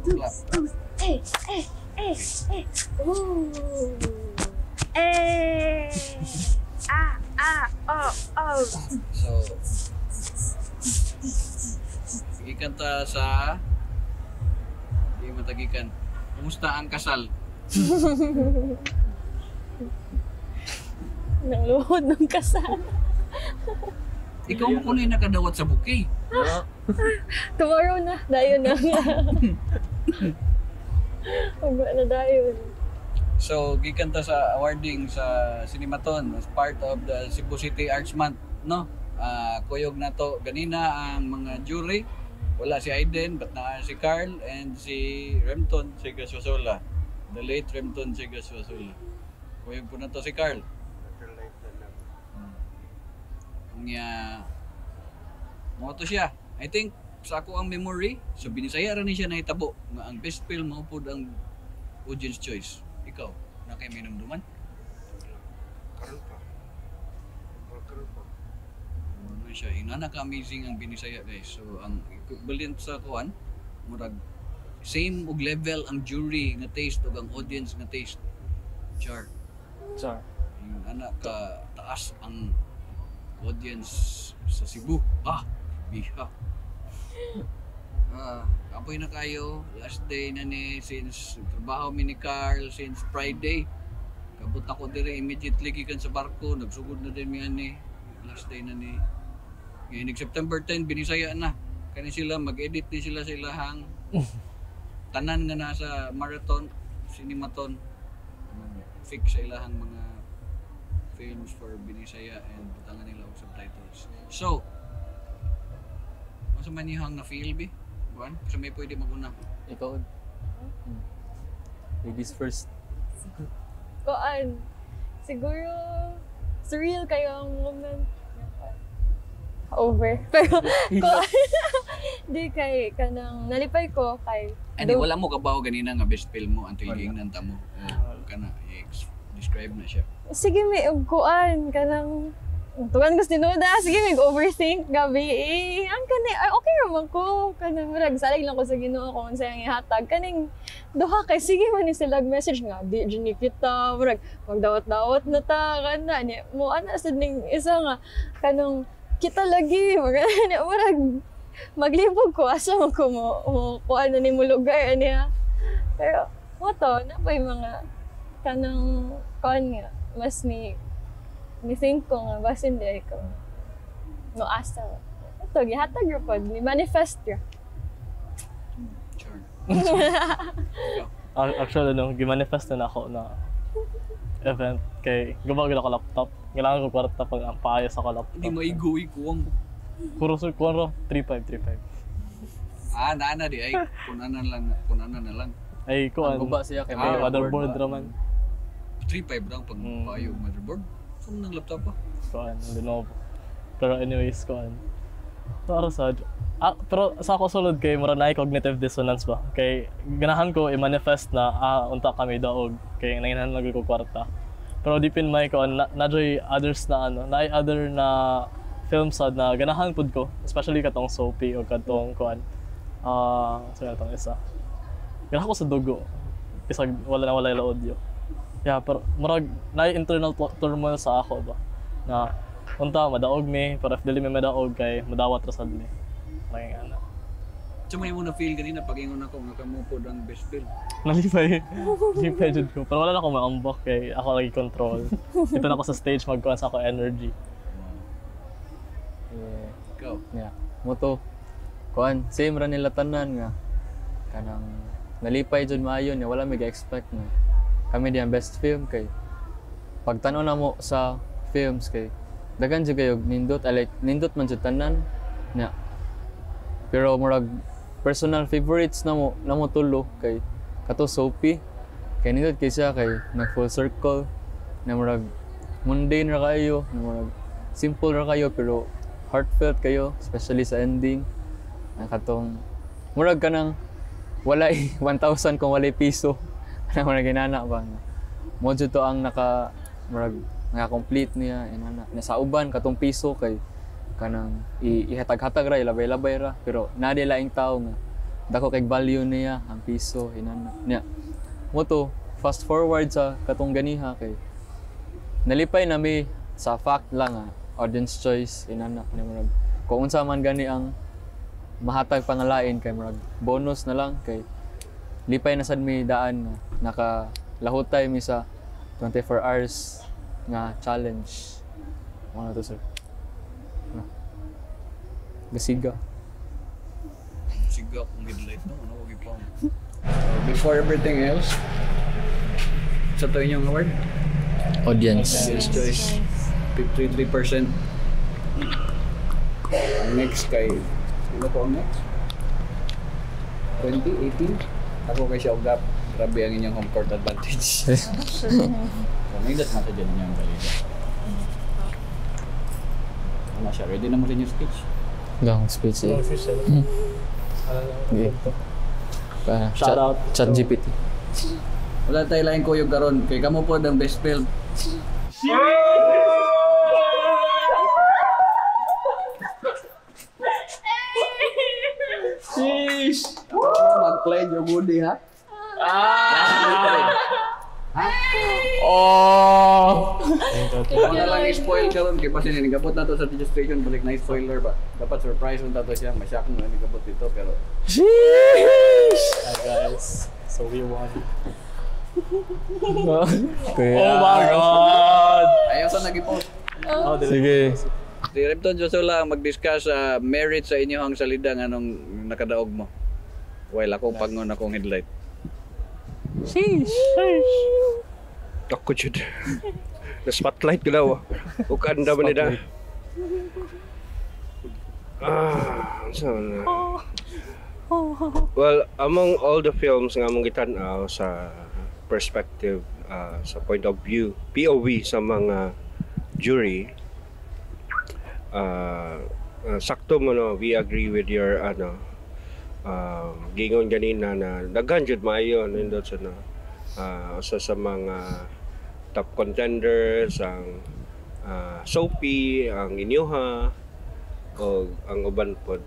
Clap. Eh, eh, eh, eh. Ooh. Eh. Oh. So, gikan ta sa di matagikan. Kumusta ang kasal? Nangluhod ng kasal. Ikaw mo kuno yung nakadawat sa bouquet. Tomorrow na, dayon na. Huwag na dayon. So, gikan ta sa awarding sa Cinematon as part of the Cebu City Arts Month, no? Kuyog na to ganina ang mga jury. Wala si Aiden, but na si Carl and si Remton Sigaswasola. The late Remton Sigaswasola. Kuyog po na to si Carl. Nga mo to siya. I think sa ako ang memory, so binisaya ra ni siya nahitabo nga ang best film mao pud ang audience choice. Ikaw, na kay minumduman? Karon pa. Ano siya, inana ka amazing ang binisaya guys. So ang equivalent sa kuan, murag same og level ang jury nga taste ug ang audience nga taste. Char. Inana ka taas ang audience sa Cebu. Biha. Apoy na kayo. Last day na ni since trabaho mi ni Carl since Friday. Kabot ako dire immediately gikan sa barko. Nagsugod na din mi ani. Last day na ni. Ngayon September 10 binisaya na. Kani sila mag-edit din sila sa ilahang tanan nga nasa marathon, cinematon. Fix sa ilahang mga films for Binisaya and butangan nila og subtitles. So, masa man niyang na-feel, Bi? Buwan? Kasi may pwede maguna. Ikaw. Ladies first. Koan, siguro surreal kayo ang moment. Over. Pero koan, di kay kanang nalipay ko kay Ani wala mo kabaw ganina nga best film mo until giingnan ta mo. Kana describe na siya. sige may kuan kanang tuwan gusto tinuda sige may overthink gabi ang kani ay okay raman ko kanang murag salig lang ko sa Ginoo kung unsay ang ihatag kaning duha kay sige man ni sila message nga di jud kita murag magdawat-dawat na ta kana ni mo ana sad ning isa nga kanang kita lagi murag maglibog ko asa man ko mo kuan na nimo lugar niya pero mo to na pa yung mga kanang kuan nga mas ni think ko nga basin di ko no asa ito gihatag ra pod ni manifest ra Sure. Actually, gimanifest na ako na event kay gumagod ako laptop. Kailangan ko kwarta pag ang paayos ako laptop. Hindi maigoy kuwang. Kuro 35. Naana di ay kunana na lang. Ay, kuan. Guba siya kay May may motherboard raman. 3.5 lang pag payo motherboard. Saan nang laptop pa? Kuan, Lenovo. Pero anyways, kuan. Para sad. Pero sa ako sulod kay mura na cognitive dissonance ba? Kay ganahan ko i-manifest na unta kami daog kay nanginhan lagi ko kwarta. Pero deep in my kuan na-joy others na other na film sad na ganahan pud ko, especially katong Sophie o katong kuan. So katong isa. Ganahan ko sa dugo. Bisag wala yung audio. Yeah, pero murag na internal turmoil sa ako ba na unta madaog mi pero if dili mi madaog kay madawat ra sad mi. Parang ana. So may mo na feel kanina pag ingon ako nga kamupod ang best film. Nalipay. Nalipay jud ko. Pero wala na ako maambok kay ako lagi control. Dito na ako sa stage magkuhan sa ako energy. Ikaw. Yeah. Moto kuan same ra nila tanan nga kanang nalipay jud maayo niya wala mi ga-expect nga kami di ang best film kay pagtan-aw na mo sa films kay daghan jud kayo nindot like nindot man jud tanan nya pero murag personal favorites na mo tulo kay kato Sophie kay nindot kay siya kay nag full circle na murag mundane ra kayo na murag simple ra kayo pero heartfelt kayo especially sa ending na katong murag kanang walay 1,000 kung walay piso na murag ginana ba mo jud to ang naka-complete niya inana nasa uban katong piso kay kanang ihatag-hatag ra ilabay-labay ra pero na di laing tao nga dako kay value niya ang piso inana nya mo to fast forward sa katong ganiha kay nalipay na mi sa fact lang audience choice inana ni murag kung unsa man gani ang mahatag pangalain kay murag bonus na lang kay lipay na sad mi daan nga nakalahutay mi sa 24 hours nga challenge ano to sir gasiga Siga kung headlight no, ano wag ipang. Before everything else, sa to inyong award? audience Audience choice, 53%. Ang next kay, ano po ang next? 2018? Ako kay Siaugap. Grabe ang inyong home court advantage. Kung may dat mata dyan niyang balita. Ano siya, ready na mo rin yung speech? gang speech eh. Okay. Shout out. Chat GPT. Wala tayo laing kuyog karon kay kamo po ang best film. Sheesh! Mag-play yung goodie ha? Oh! Ako na lang i-spoil karon kay pa sinigabot na to sa registration balik na spoiler ba. Dapat surprise unta to siya, masyak mo nigabot dito pero Hi guys. So we won. Kuya. Oh my god. ayaw sa nag-post. Oh, Sige. Si Repton Joshua ang mag-discuss sa merit sa inyong salida nga nung nakadaog mo. While ako pangon akong headlight. Ako jud. Na spotlight ko daw. Ukanda man nila. So na. Well, among all the films nga among gitan-aw sa perspective, sa point of view, POV sa mga jury, sakto mo no, we agree with your gingon ganina na daghan jud maayo nindot sa sa mga top contenders ang Sophie, ang Inyuha o ang uban pod.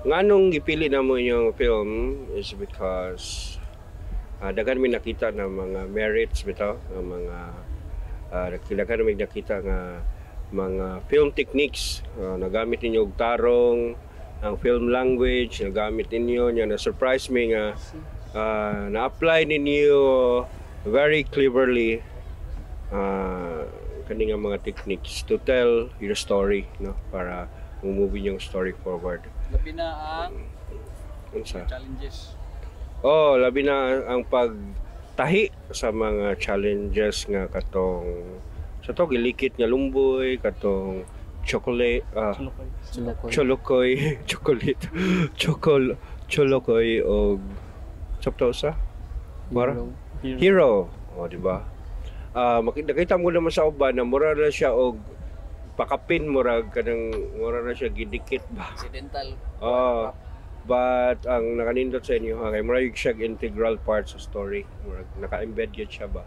Nganong gipili na mo yung film is because daghan mi nakita na mga merits bitaw ng mga daghan mi nakita nga mga film techniques, nagamit ninyo og tarong, ang film language nagamit ninyo nya na surprise me nga na-apply ninyo very cleverly kani nga mga techniques to tell your story no para moving yung story forward. Labi na ang Unsa? challenges. Oh, labi na ang pagtahi sa mga challenges nga katong sa to gilikit nga lumboy, katong chocolate, cholokoy, chocolate, cholokoy o sapto sa hero. O di ba? Makita mo naman sa uban na mura na siya og pakapin murag kanang mura na siya gidikit ba. Accidental. But ang nakanindot sa inyo kay murag siya integral part sa story. Murag naka-embed yun siya ba.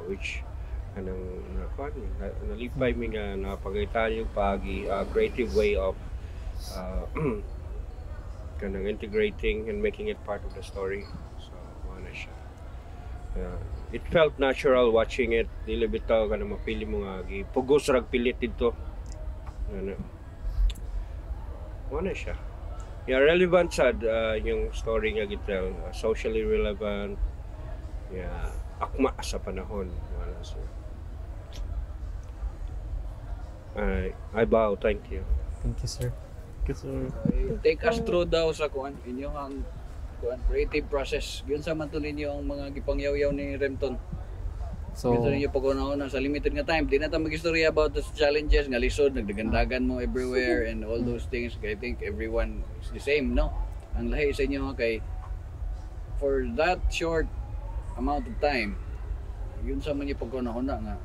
Which kanang nalipay mi nga napagaytan yung creative way of kanang integrating and making it part of the story. So ano siya. It felt natural watching it. Dili bitaw ka na mapili mo nga pugos rag pilit dito. Ano. Ano siya. Yeah, relevant sad yung story nga gitel, socially relevant. Yeah, akma sa panahon. Wala siya. I bow, thank you. Thank you, sir. Take us through daw sa kuan inyong ang creative process. Yun sa man to ninyo ang mga gipangyaw-yaw ni Remton. So, Gusto ninyo pag-una sa limited nga time. Di na tayo mag-istorya about the challenges nga lisod, nagdagandagan mo everywhere and all those things. I think everyone is the same, no? Ang lahi sa inyo kay for that short amount of time, yun sa man yung pag-una nga,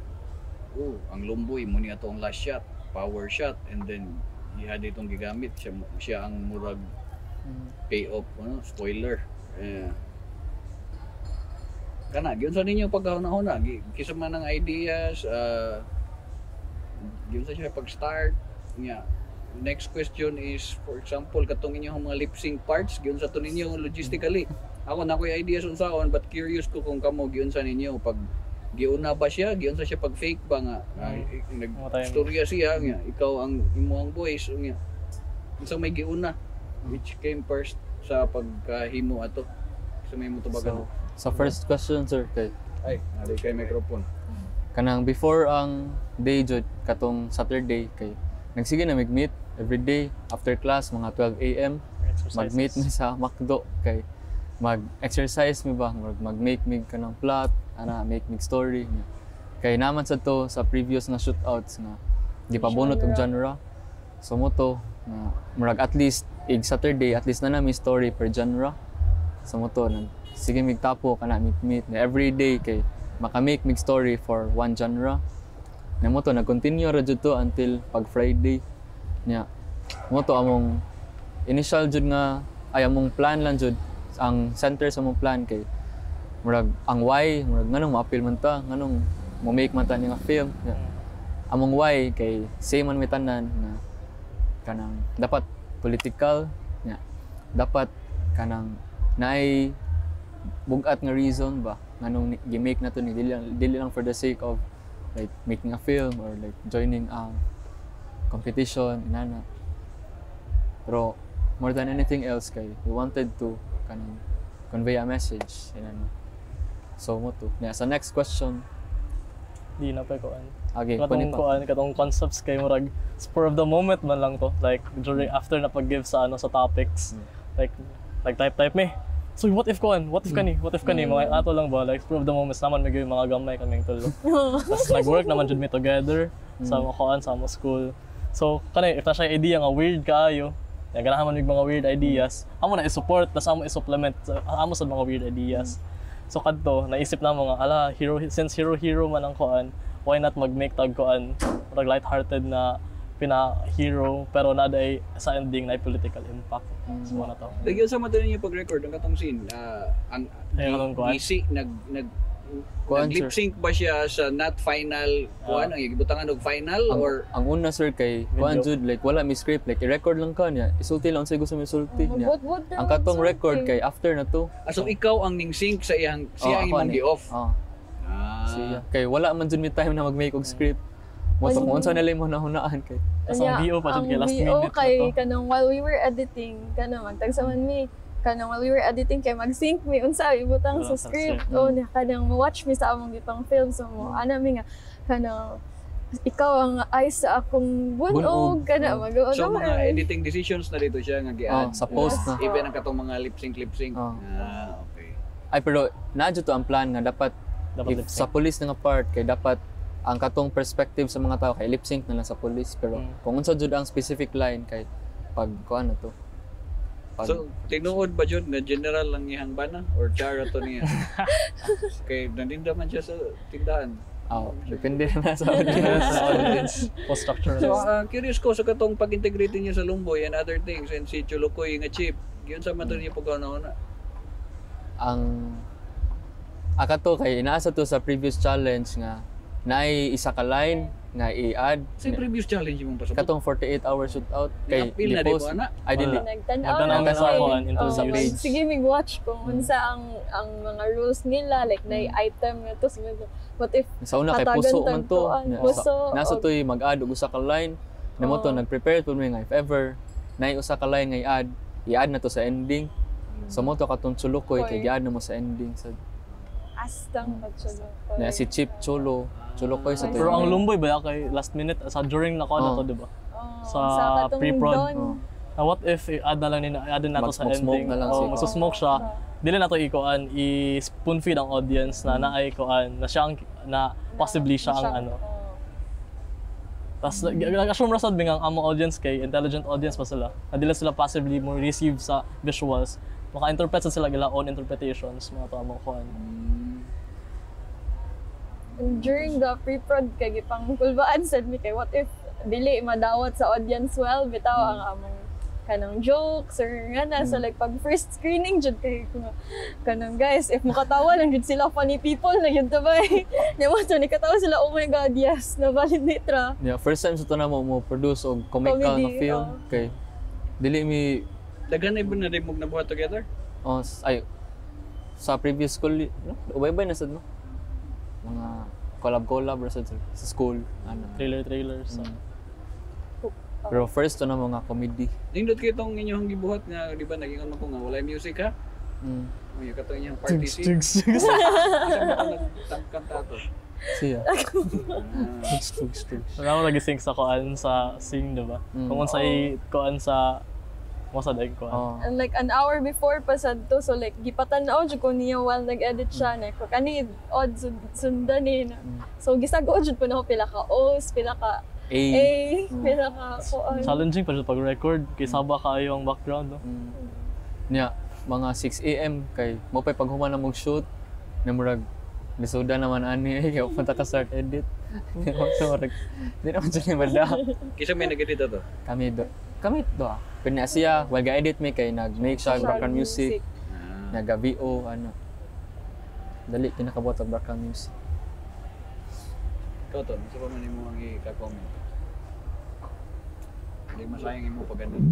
ang lumboy mo niya to ang last shot, power shot, and then had itong gigamit. Siya ang murag payoff, spoiler. Kana gyud sa ninyo pagkahuna-huna kisa man ang ideas gyud sa siya pag-start nya next question is, for example, katong inyong mga lip sync parts, giun sa to ninyo logistically. Ako na ko'y ideas unsaon, but curious ko kung kamo giun sa ninyo pag giuna ba siya, giun sa siya pag fake ba nga, nag-storya siya nga, ikaw ang imuang voice nga. Unsa may giuna, which came first sa pagkahimo ato. So may mutubagan. Sa first question sir kay Ay, nari kay microphone. kanang before ang day jud katong Saturday kay nagsige na mag-meet every day after class mga 12 AM mag-meet mi sa McDo kay mag-exercise mi ba mag-make mig kanang plot ana make mig story kay naman sa to sa previous nga shootouts nga di pa bunot og genre so mo to nga murag at least Saturday at least na mi story per genre so mo to nang sige mig tapo kana meet na every day kay maka-make mig story for one genre. Na mo to nag-continue ra jud to until pag Friday. Nya mo to among initial jud nga ay among plan lang jud ang center sa among plan kay murag ang why murag nganong ma-appeal man ta nganong mo make man ta ni nga film. Nya, among why kay same man mi tanan na kanang dapat political nya dapat kanang naay bugat nga reason ba nganong gi-make na to ni dili lang for the sake of like making a film or like joining a competition inana pero more than anything else kay we wanted to kanang convey a message inana so mo to sa next question Di na pa kuan. okay Katong kuan, katong concepts kay murag spur of the moment man lang to. Like during after na pag-give sa sa topics. Like type me. So what if kuan? What if kani? What if kani? Mga ato lang ba like spur of the moment naman may mga gamay kaming tulo. Tapos nag-work naman jud me together sa mga kuan sa mga school. So kani if na siya idea nga weird kaayo, ganahan man mig mga weird ideas, amo na i-support tas amo i-supplement amo sa mga weird ideas. So kadto naisip na mga since hero man ang kuan, why not mag-make tag kuan like light-hearted na pina-hero pero naday sa ending na political impact. So na to. Lagyan sa madali niyo pag-record ang katong scene, ang Ayun, kuan. Kuan, lip sync ba siya sa not final kuan ang gibutangan og final or ang una sir kay kuan jud like wala mi script like i-record lang ka niya isulti lang sa gusto mi sulti niya ang katong record kay after na to so ikaw ang ning sync sa iyang siya ang imong gi-off. siya kay wala man jud mi time na mag-make og script mo to kung unsa nila mo nahunaan kay Tapos ang VO pa dyan kay last minute na kay to. kanang while we were editing kanang magtagsaman mi kanang while we were editing kay mag-sync mi unsa ibutang sa script na kanang watch mi sa among gipang film so mo ana mi nga kanang ikaw ang eyes sa akong bunog kana mag-o So mga editing decisions na dito siya nga gi-add sa post na even ang katong mga lip sync okay. ay pero nadyo to ang plan nga dapat if sa police nga part kay dapat ang katong perspective sa mga tao kay lip sync na lang sa police pero kung unsa jud ang specific line kay pag kuan na to So tinuod ba jud na general lang iyang bana or chara to niya? Kay nandinda man siya sa tindahan. Depende na sa audience. Post-structure. So curious ko sa katong pag-integrate niyo sa Lumboy and other things and si Chulukoy nga chip. Giyon sa man niyo pagkano na. Ang akato kay inaasa to sa previous challenge nga naay isa ka line nga i-add Sa previous challenge mo pasabot. katong 48-hour shootout kay Ni-appeal na di post ba, ana? ay dili nagtan-aw na sa kuan into sa page. sige mig watch kung unsa ang mga rules nila like na item nga to what if sa una kay hatagan puso tag man to kuan, puso, nasa og- toy mag-add og usa ka line namo to nag-prepare to mi nga if ever naay usa ka line nga i-add na to sa ending so mo to katong Chulukoy kay i-add na mo sa ending sa astang pagsulo na si Chip Chulukoy sa Pero ang Lumboy ba kay last minute sa during na ko na to, di ba? Sa pre-prod. What if i-add na lang i-add na to sa Mag-smoke ending? na lang Oh, siya. magsusmoke siya. Dili na to ikuan, i-spoon feed ang audience na naay kuan na siya ang na possibly siya ang ano. Tapos nag-assume ra sad bingang ang mga audience kay intelligent audience pa sila. Na dili sila passively mo receive sa visuals. Maka-interpret sa sila gila own interpretations mga to among kuan. during the pre-prod kay gipang kulbaan sad mi kay what if dili madawat sa audience well bitaw ang among kanang jokes or nga na. So like pag first screening jud kay ko nga, kanang guys, if makatawa lang jud sila, funny people na yun tabay. Nya mo to ni katawa sila, oh my god, yes, na valid nitra. Yeah, first time sa to na mo produce og comical Comedy, nga film kay dili mi Daghan na ba na rin mong nabuhat together? ay sa previous school no ubay-ubay na sad no mga collab ra sad sa school ano. Trailer sa Pero first to na mga comedy. Nindot kayo itong inyong gibuhat nga, di ba, naging ano ko nga, wala music ha? May kato inyong party scene. Saan ba nagkanta to? Siya. Wala mo nag-sync sa kuan sa sing, di ba? Kung sa kuan sa mo sa daig kuan. And like an hour before pa sad to, so like gipatan-aw jud ko niya while nag-edit siya na ko kani odd sundan ni na. So gisag-o jud po na ako pila ka O's, pila ka pila ka kuan. Challenging pa jud pag-record kay saba kaayo ang background, no? Nya mga 6 AM kay mo pay paghuman na mong shoot na murag lisuda naman ani kay punta ka start edit. Di naman dyan yung banda. Kisa may nag-edit to? Kami do. Pero na siya, while ga-edit me kay nag-make siya background music. Nag-VO, ano. Dali, kinakabot ang background music. Ikaw to, gusto pa man mo ang i-comment. Hindi masayang mo pag ganun.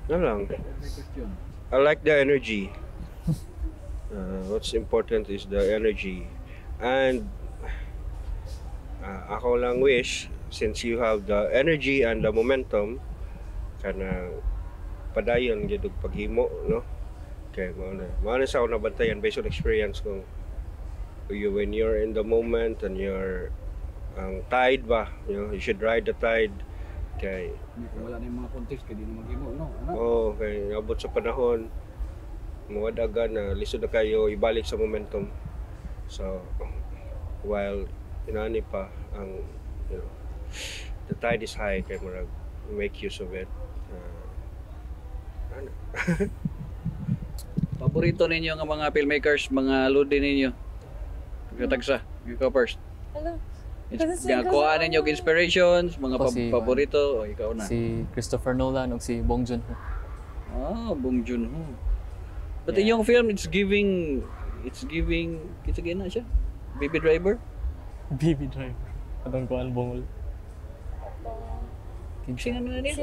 Ano lang. May question. I like the energy. What's important is the energy. And ako lang wish, since you have the energy and the momentum, kana padayon gyud og paghimo, no? Kay mao na sa ako nabantayan based on experience kung when you're in the moment and you're ang tide ba, you should ride the tide. Kay Kung wala na yung mga context, kaya di na mag-imo, no? kay abot sa panahon mawadagan na lisod na kayo ibalik sa momentum. So while inani pa ang the tide is high, kay murag make use of it. Paborito ninyo nga mga filmmakers, mga lodi ninyo? Katagsa, ikaw first. Hello. Kuhaan ninyo inspirations, mga Ako si paborito, o ikaw na. Si Christopher Nolan ug si Bong Joon-ho. Bong Joon-ho. But in yung film, it's giving, kita na siya? Baby Driver? Baby Driver. Atong kuan bungol. Sino na niya?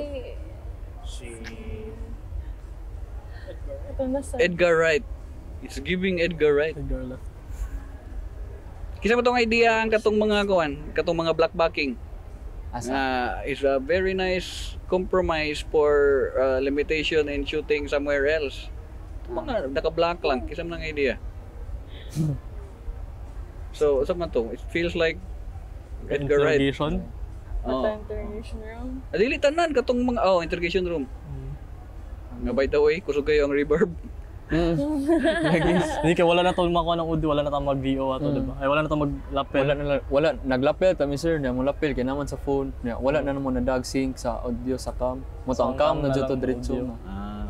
Ito na sa Edgar Wright. It's giving Edgar Wright. Edgar left. Kisa mo tong idea ang katong mga katong mga black backing. Asa? Is a very nice compromise for limitation in shooting somewhere else. Mga naka-black lang, kisa mo ng idea. So, sa man to, it feels like Edgar Wright. Interrogation. interrogation room. Dili tanan katong mga interrogation room. Nga by the way, kusog kayo ang reverb. Hindi kaya wala na to makuha ng audio, wala na tayong mag-VO ato, di ba? Ay wala na tayong mag-lapel. Wala naglapel kami sir, niya mo lapel kay naman sa phone. Niya wala na naman na dag sync sa audio sa cam. Mo to ang cam na jud to diretso na.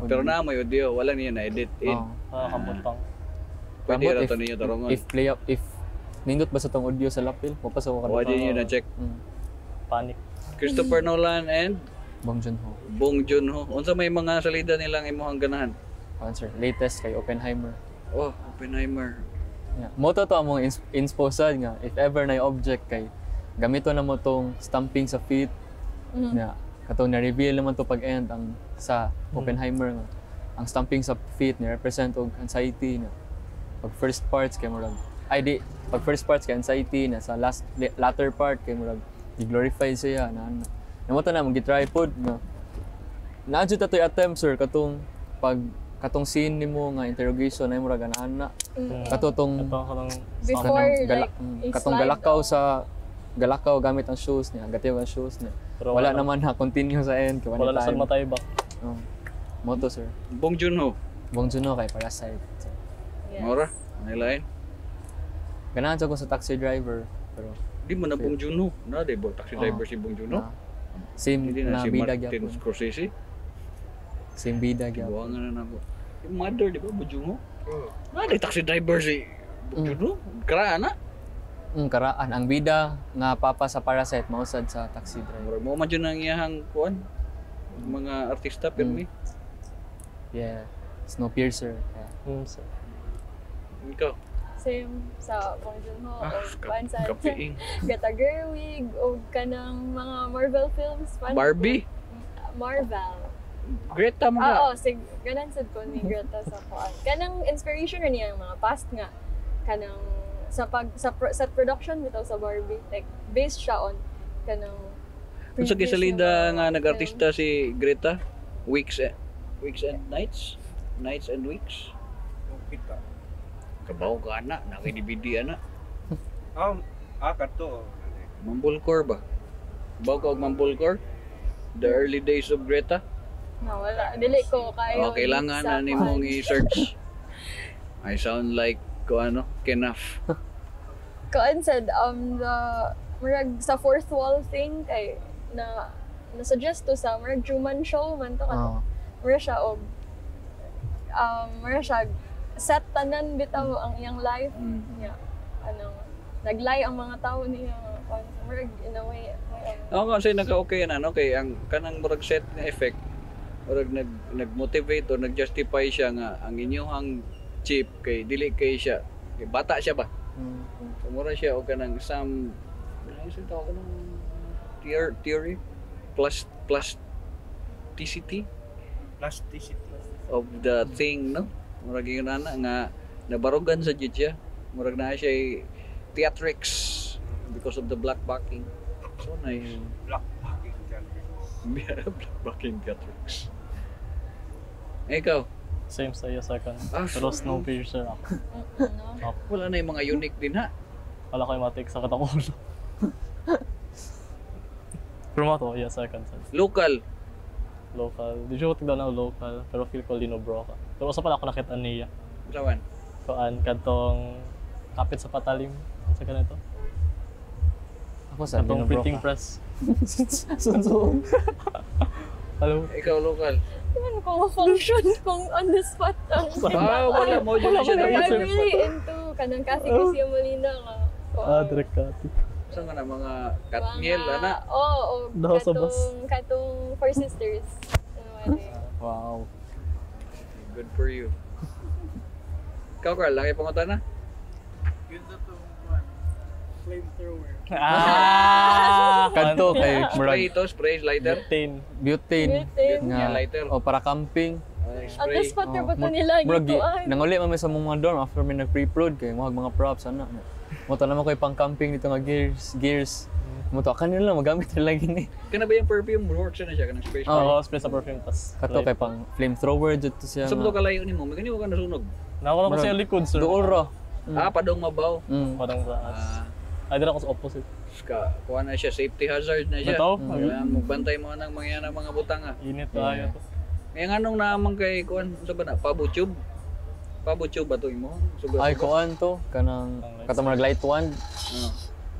Pero na may audio, wala niya na edit in. Kamuntang. Pwede Kamot ra if- to ninyo tarongon. If nindot ba sa tong audio sa lapel, mapasok ka Wala niyo na check. Panic. Christopher Nolan and Bong Joon-ho. Bong Joon-ho. Unsa may mga salida nilang imong ganahan? Answer. Latest kay Oppenheimer. Oppenheimer. Yeah. Moto to among inspo sad nga if ever na object kay gamito na mo tong stamping sa feet. Yeah. Katong na-reveal naman to pag-end ang sa Oppenheimer nga. Ang stamping sa feet ni represent og anxiety na. Pag first parts kay murag pag first parts kay anxiety na sa latter part kay murag i-glorify siya na ano. Namoto na mong pod na naadyo ta toy attempt sir katong katong scene nimo nga interrogation ay murag ana katong Before, like, katong galakaw gamit ang shoes niya, gatiw ang shoes niya. Pero Wala naman na continue sa end kay Wala na sa time. matay ba? Moto sir. Bong Joon-ho. Bong Joon-ho kay Parasite. Mora, ano lain? Ganahan sa ko sa Taxi Driver pero Di mo na Bong Joon-ho. Na di ba taxi driver si Bong Joon-ho? same Hindi na na si bida Martin gyapon. Scorsese. Same bida gyapon. Buwangan na nako. Yung mother, di ba, Bong Joon-ho? Di taxi driver si Bong Joon-ho. Karaan na. Karaan ang bida nga papa sa Parasite mausad sa Taxi Driver. Mo man dyan ang iyahang kuan. mga artista pirmi. Yeah. Snowpiercer. Yeah. Sir. Ikaw. Same sa Bong Joon-ho o ka- kuan sa kapiing. Greta Gerwig o kanang mga Marvel films. Fan Barbie. Marvel. Greta mo ka. Oo, sig ganan sad ko ni Greta sa kuan. Kanang inspiration ra niya ang mga past nga kanang sa sa production bitaw sa Barbie, like based siya on kanang Kung sa previous kisalida na nga mga nag-artista si Greta, Weeks and Nights? Nights and Weeks? Kita. Kabaw ka na, nakidibidi na. Kato. Mambulkor ba? Kabaw ka og Mambulkor? The early days of Greta? film. Na wala dili ko kayo. Kailangan na nimong i-search. I sound like Kenaf. Kuan sad the murag sa fourth wall thing kay na suggest to sa murag Truman Show man to Oh. mura siya og mura siya set tanan bitaw ang iyang life niya naglay ang mga tao niya murag in a way Ako kasi naka-okay na kay ang kanang murag set na effect murag nag-motivate o nag-justify siya nga ang inyong chip kay dili kay siya kay bata siya ba so, mura siya o kanang some ano yung tawag kanang theory plasticity of the thing no murag yun nga nabarugan sa jud siya murag na siya theatrics because of the black backing so nice black backing theatrics ikaw Same sa iyo second. Ah, Pero Snowpiercer ako. wala na yung mga unique din ha Wala ko yung matik sa katakulo. Pero mo to, yeah, second. local Local. Di siya ko tigdaw ng local. Pero feel ko Lino Broca. Pero usa pala ako nakita niya. sawan Kuan, kantong kapit sa patalim. Ano sa ganito? Ako sa Kantong Lino printing Broca. press. Sunso. Alam mo? ikaw local ano ko function kung on the spot ang wala mo dyan na siya I'm dapat really into kanang kasi Garcia Molina nga Direct cut. saan ka na mga Katniel ana Oo, The House of Us. katong Four Sisters. Ano Wow. good for you ikaw Carl laki pangutan na Kanto kay spray murag ito spray lighter Butane. butane Butane. Yeah, nga lighter. o para camping. On the spray spot Oh, ba to nila Murag gituan? nanguli man mi sa mga dorm after mi nag-pre-prod kay mga props ana. Mo ta naman koy pang camping dito nga gears. Mo to kanila lang magamit nila gini. kana ba yung perfume works na siya kanang spray Oo, spray sa perfume. Tas Kato kay pang flamethrower jud to siya. sa mo kalayo nimo may ganito ka nasunog Nakawala ko sa yung likod, sir. Duol ra. padong mabaw Parang taas. Ay, dira ko sa opposite. kuha na siya safety hazard na siya Bitaw? magbantay mo nang mga butang ha Init tayo to. may anong naman kay kuan sa ba na pabutube ba to imo suga Ay kuan to kanang katong murag light wand.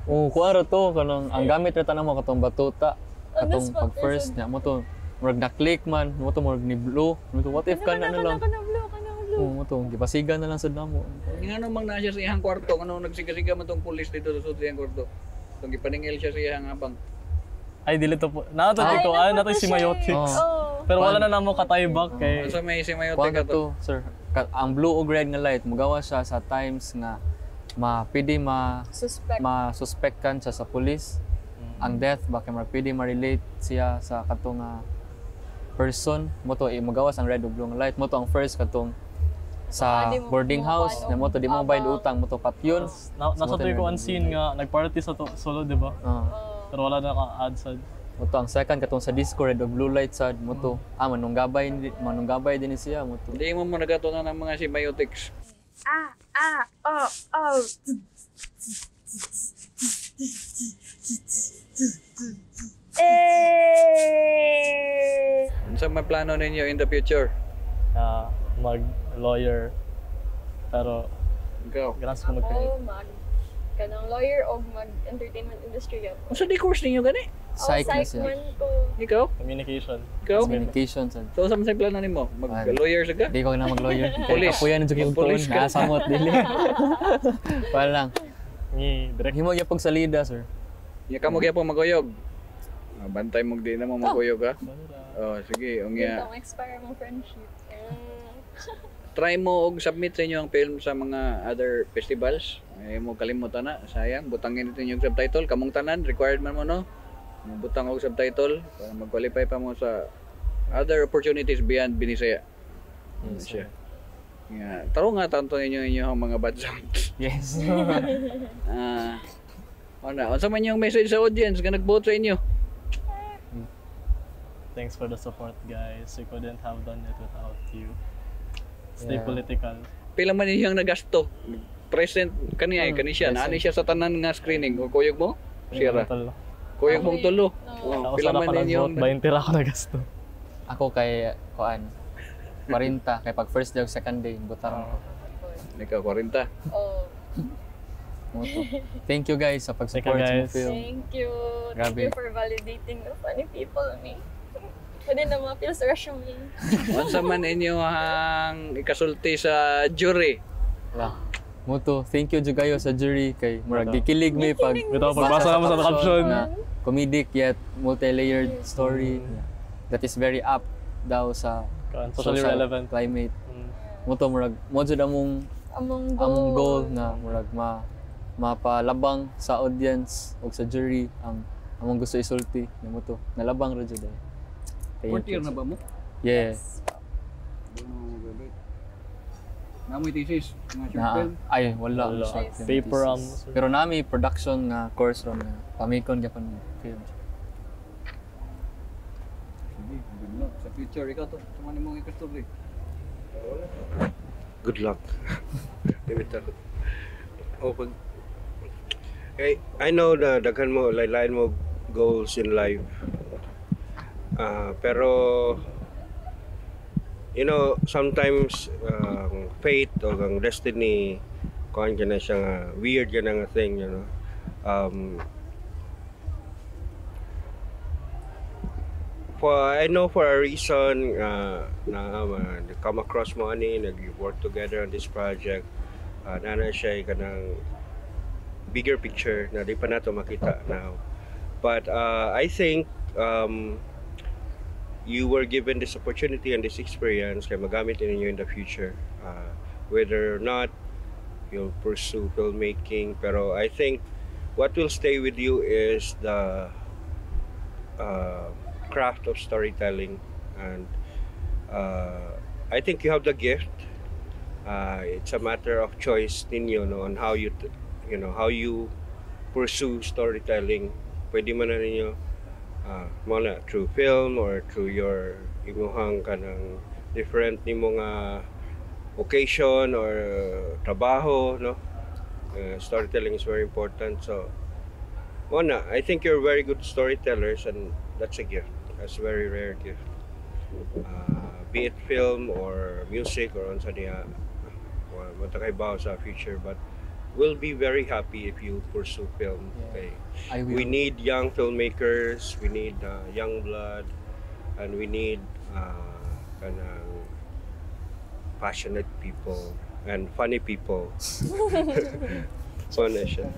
Oh. Kuan ra to kanang ang gamit ra tanang mo katong batuta. On the Katong spot, pag first nya mo to murag na-click man, mo to murag ni blue. Mo to what if kana na lang. Kana blue. Mo to gipasigan na lang sad namo. Nga naman na siya sa iyang kwarto, ano nagsiga-siga man tong pulis dito sa iyang kwarto. Itong gipaningil siya sa iyang abang. Ay, dili to po. Nato Ay, ko, ay, napunta nato si siya eh. Mayotics. Oo. Pero wala na namo kataybak kay... Sa may si Mayote Kuan ka ka to. to, sir. Ang blue ug red nga light mugawa siya sa times nga pwede Suspect. kan siya sa police. Ang death baka pwede ma-relate siya sa katong person mo to magawas ang red ug blue nga light mo to ang first katong sa Di mo boarding house kuha na mo to di mo bayad abang. utang mo to patyon. Nasa to ko ang scene nga, nag-party sa solo, di ba? Pero wala na ka-add sa... Mo to ang second katong sa disco red ug blue light sad mo to manunggabay din siya mo to. Hindi mo nagatunan ng mga si Mayotics. Ano sa may plano ninyo in the future? Mag-lawyer. Pero, Ikaw. ganas ko mag-create. Kanang lawyer o mag-entertainment industry yun. Ano sa di course ninyo gani? Psych na siya. man ko. Ikaw? Communication. Ikaw? Communication sad. So sa may plano nimo? Mag-lawyer sa ka? Di ko na mag-lawyer. Police. Kapuyan jud yung Police tuon ka. nasamot dili. Wala lang. Ni direct. Himo gyapon salida sir. Ya kamo gyapon maguyog. Bantay mo di na mo maguyog ha. Bala. Oh, sige, unya. Dito expire mong friendship. Try mo og submit sa inyo ang film sa mga other festivals. Ay mo kalimutan na, sayang. Butangin natin yung subtitle. Kamong tanan, required man mo, no? Butang og subtitle para mag-qualify pa mo sa other opportunities beyond Binisaya. Yes, Siya. Taro nga tanto ninyo inyong mga bad sounds. Yes. Unsa man yung message sa audience nga nag-vote sa inyo? Thanks for the support, guys. We couldn't have done it without you. Stay Yeah. political. Pila man ninyong nagasto? Present kani ay kani siya. Naani siya sa tanan nga screening. O kuyog mo? Sira. Kuyog mong tulo. Ako Pila sana man ka ninyong nag-vote, 20 ra ako nagasto. Ako kay kuan 40 kay pag first day ug second day butang ako. Ikaw 40. Oh, Moto. Thank you guys sa pag-support Thank you, sa guys. film. thank you. Grabe. Thank you for validating the funny people me. Pwede na mga feels resume. Unsa man inyo ang ikasulti sa jury? Wala. Moto, thank you jud kayo sa jury kay murag gikilig mi pag Ito, pagbasa naman sa caption. na comedic yet multi-layered story that is very up daw sa Socially social relevant. climate. Mm. Moto murag mo jud among Among goal na murag mapalabang sa audience o sa jury ang among gusto isulti na moto nalabang ra jud ay. Fourth year na ba mo? Yes. Namoy thesis, mga short Na, film. ay wala, Wala. short film Paper thesis. Pero nami production nga course ron nga pamikon gyapon film. Sige, good luck. Sa future, ikaw to. Sumani mong ikastorya. Good luck. Bitaw. Open. Okay, I know na daghan mo, lain mo goals in life. Pero you know, sometimes fate o ang destiny kuan ka na siya nga weird ka na nga thing, you know. I know for a reason come across mo ani nag-work together on this project. Nana siya kanang bigger picture na di pa nato makita now. But I think you were given this opportunity and this experience kaya magamit ninyo in the future. Whether or not you'll pursue filmmaking, pero I think what will stay with you is the craft of storytelling, and I think you have the gift. It's a matter of choice ninyo, no, on how you how you pursue storytelling. Pwede man na ninyo muna through film or through your imuhang kanang different nimo nga occasion or trabaho, no. Storytelling is very important, so muna I think you're very good storytellers, and that's a gift. That's a very rare gift. Be it film or music or unsa diha matakaybaw sa future, but we'll be very happy if you pursue film. Okay. I will. We need young filmmakers, we need young blood, and we need kanang passionate people and funny people. So na siya.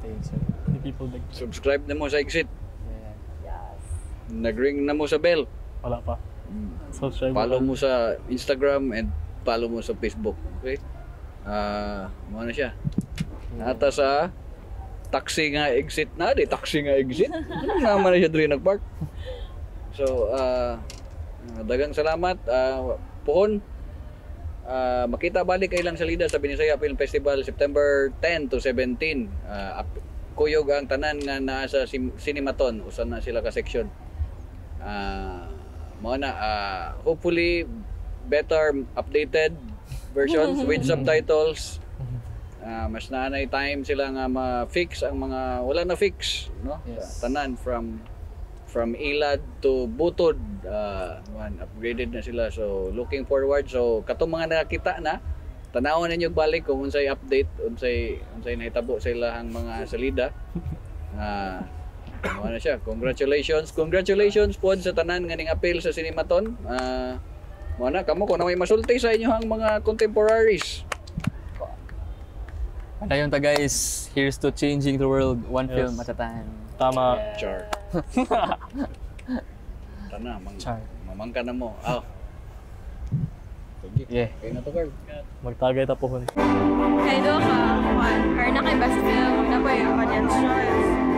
Thanks, sir. The people that... Subscribe na mo sa Exit. Yeah. Yes. Nag-ring na mo sa bell. Wala pa. Subscribe Follow mo sa Instagram and follow mo sa Facebook. Okay? Ano na siya? Nata sa taxi nga exit na. Di taxi nga exit. Naman na siya doon nag-park. So, dagang salamat. Puhon. Makita balik kay lang sa Lida sa Binisaya Film Festival September 10 to 17. Kuyog ang tanan nga naa sa Cinematon. Usan na sila ka section. Hopefully better updated versions with subtitles. Mas naanay time sila nga ma-fix ang mga wala na fix, no? Yes. Tanan from Ilad to Butod, upgraded na sila, so looking forward. So katong mga nakakita na tanawon ninyo balik kung unsay update, unsay nahitabo sa ilahang mga salida. Ano siya, congratulations po sa tanan nga ning appeal sa Cinematon. Mana kamo ko na may masulti sa inyohang mga contemporaries. Padayon ta guys, here's to changing the world one Yes. film at a time. Tama. Char. Tanan na. Char. Mamangka na mo. Oh. Sige. Yeah. Kaya na to, Carl. Magtagay tapuhon. Kaya doon ka, kuhan, kaya na kay best film, na ba yung audience choice?